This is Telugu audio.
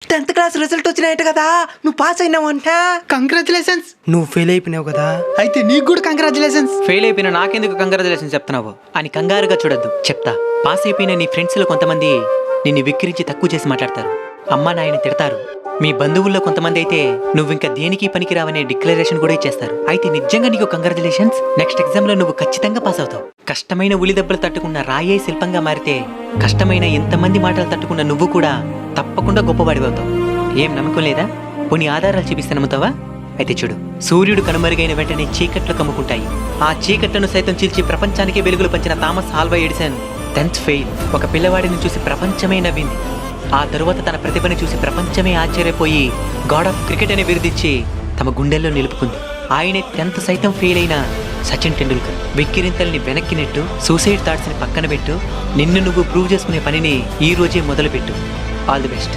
10th క్లాస్ రిజల్ట్ వచ్చినాయట కదా, నువ్వు పాస్ అయినావంట. కంగ్రాచులేషన్స్. నువ్వు ఫెయిల్ అయిపోయినావు కదా. అయితే నీకు కూడా కంగ్రాచులేషన్స్. ఫెయిల్ అయిపోయిన నాకెందుకు కంగ్రాచులేషన్స్ చెప్తున్నావు అని కంగారుగా చూడొద్దు, చెప్తా. పాస్ అయిపోయిన నీ ఫ్రెండ్స్లో కొంతమంది నిన్ను విక్కిరించి తక్కువ చేసి మాట్లాడతారు, అమ్మ నాయన తిడతారు. మీ బంధువుల్లో కొంతమంది అయితే నువ్వు ఇంకా దేనికి పనికిరావనే డిక్లరేషన్ కూడా ఇచ్చేస్తారు. అయితే నిజంగా నీకు కంగ్రాచులేషన్స్. నెక్స్ట్ ఎగ్జామ్ లో నువ్వు ఖచ్చితంగా పాస్ అవుతావు. కష్టమైన ఉలి దెబ్బలు తట్టుకున్న రాయే శిల్పంగా మారితే కష్టమైన ఎంతమంది మాటలు తట్టుకున్న నువ్వు కూడా తప్పకుండా గొప్పవాడివి అవుతావు. ఏం నమ్మకం లేదా? కొన్ని ఆధారాలు చూపిస్తే నమ్ముతావా? అయితే చూడు, సూర్యుడు కనుమరుగైన వెంటనే చీకట్లు కమ్ముకుంటాయి. ఆ చీకట్లను సైతం చీల్చి ప్రపంచానికి వెలుగులు పంచిన Thomas Alva Edison 10th fail. ఒక పిల్లవాడిని చూసి ప్రపంచమే నవ్వింది. ఆ తరువాత తన ప్రతిభని చూసి ప్రపంచమే ఆశ్చర్యపోయి గాడ్ ఆఫ్ క్రికెట్ అనే బిరుదిచ్చి తమ గుండెల్లో నిలుపుకుంది. ఆయనే 10th సైతం ఫెయిల్ అయిన సచిన్ టెండూల్కర్. వెక్కిరింతల్ని వెనక్కి నెట్టు, సూసైడ్ థాట్స్ని పక్కన పెట్టు, నిన్ను నువ్వు ప్రూవ్ చేసుకునే పనిని ఈ రోజే మొదలుపెట్టు. All the best.